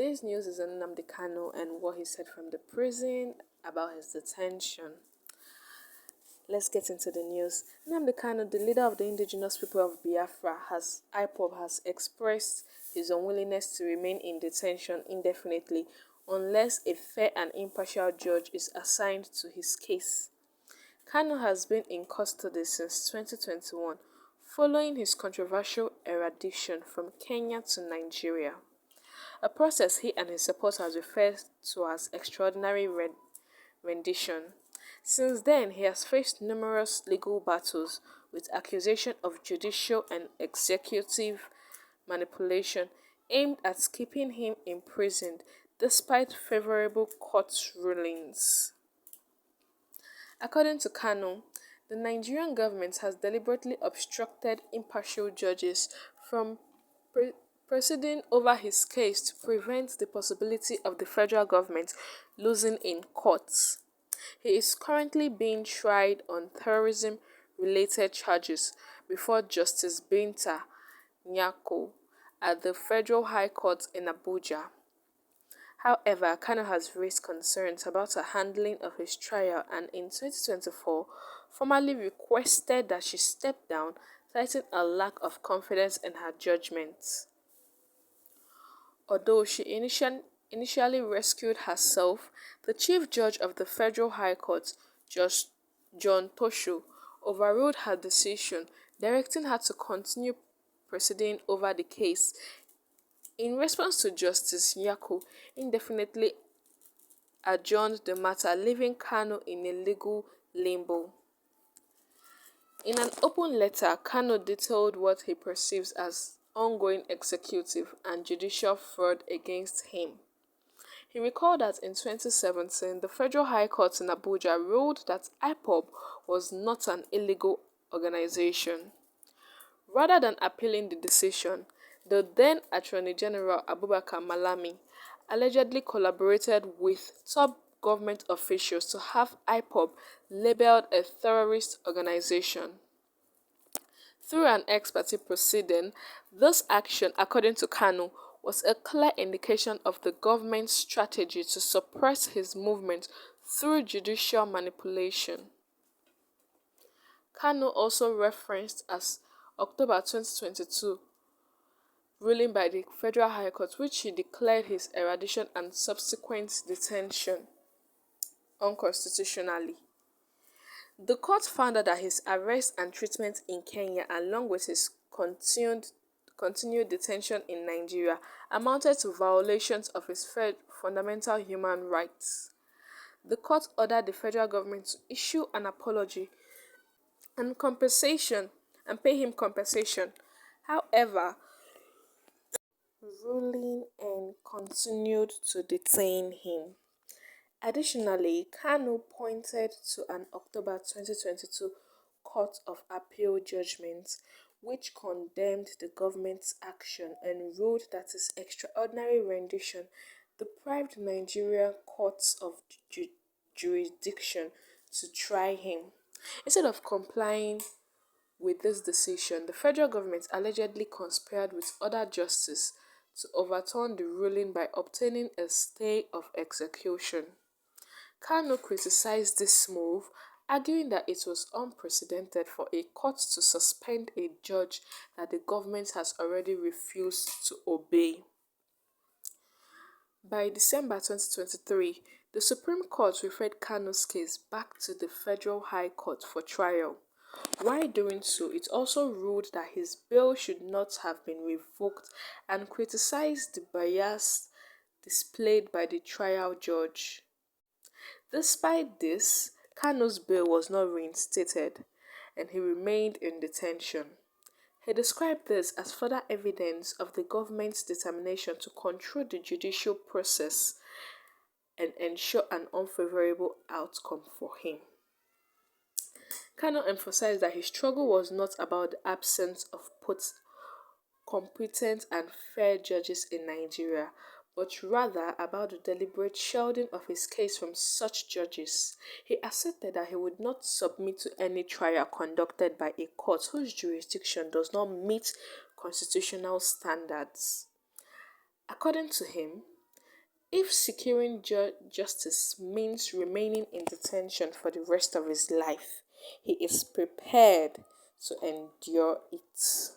Today's news is on Nnamdi Kanu and what he said from the prison about his detention. Let's get into the news. Nnamdi Kanu, the leader of the indigenous people of Biafra, has expressed his unwillingness to remain in detention indefinitely unless a fair and impartial judge is assigned to his case. Kanu has been in custody since 2021 following his controversial extradition from Kenya to Nigeria, a process he and his supporters refer to as extraordinary rendition. Since then, he has faced numerous legal battles with accusations of judicial and executive manipulation aimed at keeping him imprisoned despite favorable court rulings. According to Kanu, the Nigerian government has deliberately obstructed impartial judges from proceeding over his case to prevent the possibility of the federal government losing in courts. He is currently being tried on terrorism-related charges before Justice Binta Nyako at the Federal High Court in Abuja. However, Kanu has raised concerns about the handling of his trial and in 2024 formally requested that she step down, citing a lack of confidence in her judgment. Although she initially rescued herself, the Chief Judge of the Federal High Court, Judge John Tosho, overruled her decision, directing her to continue proceeding over the case. In response to Justice Nyako indefinitely adjourned the matter, leaving Kanu in a legal limbo. In an open letter, Kanu detailed what he perceives as ongoing executive and judicial fraud against him. He recalled that in 2017, the Federal High Court in Abuja ruled that IPOB was not an illegal organization. Rather than appealing the decision, the then Attorney General Abubakar Malami allegedly collaborated with top government officials to have IPOB labeled a terrorist organization. Through an ex parte proceeding, this action, according to Kanu, was a clear indication of the government's strategy to suppress his movement through judicial manipulation. Kanu also referenced as October 2022 ruling by the Federal High Court, which he declared his extradition and subsequent detention unconstitutionally. The court found that his arrest and treatment in Kenya, along with his continued detention in Nigeria, amounted to violations of his fundamental human rights. The court ordered the federal government to issue an apology and pay him compensation. However, ruling and continued to detain him. Additionally, Kanu pointed to an October 2022 Court of Appeal judgment which condemned the government's action and ruled that his extraordinary rendition deprived Nigerian courts of jurisdiction to try him. Instead of complying with this decision, the federal government allegedly conspired with other justices to overturn the ruling by obtaining a stay of execution. Kanu criticized this move, arguing that it was unprecedented for a court to suspend a judge that the government has already refused to obey. By December 2023, the Supreme Court referred Kanu's case back to the Federal High Court for trial. While doing so, it also ruled that his bail should not have been revoked and criticized the bias displayed by the trial judge. Despite this, Kanu's bail was not reinstated and he remained in detention. He described this as further evidence of the government's determination to control the judicial process and ensure an unfavorable outcome for him. Kanu emphasized that his struggle was not about the absence of competent and fair judges in Nigeria, but rather about the deliberate shielding of his case from such judges. He asserted that he would not submit to any trial conducted by a court whose jurisdiction does not meet constitutional standards. According to him, If securing justice means remaining in detention for the rest of his life, he is prepared to endure it.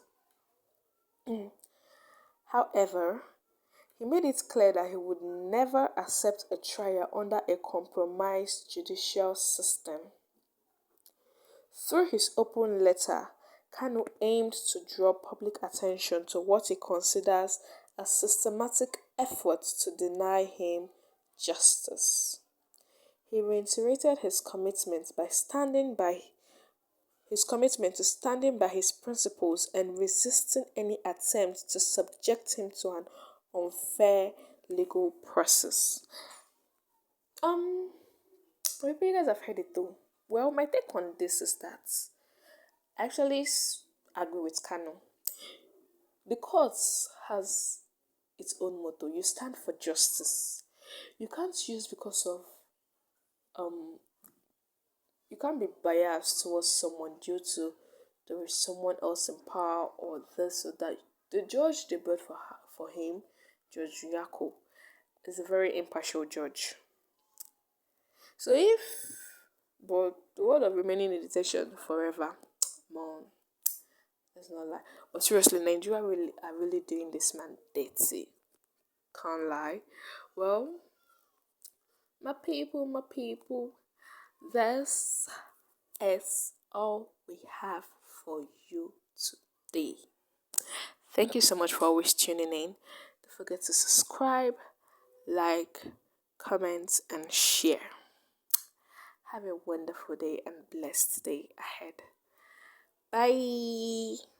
However, he made it clear that he would never accept a trial under a compromised judicial system. Through his open letter, Kanu aimed to draw public attention to what he considers a systematic effort to deny him justice. He reiterated his commitment to standing by his principles and resisting any attempt to subject him to an unfair legal process. Um, maybe you guys have heard it though. Well, my take on this is that I actually agree with Kanu. The courts has its own motto. You stand for justice. You can't use because of um you can't be biased towards someone due to there is someone else in power or this or that. The judge they brought for him, Judge Yako, is a very impartial judge. So if but the word of remaining in detention forever, man, let's not lie. But seriously, Nigeria really are really doing this man dirty. Can't lie. Well, my people, this is all we have for you today. Thank you so much for always tuning in. Don't forget to subscribe, like, comment, and share. Have a wonderful day and blessed day ahead. Bye.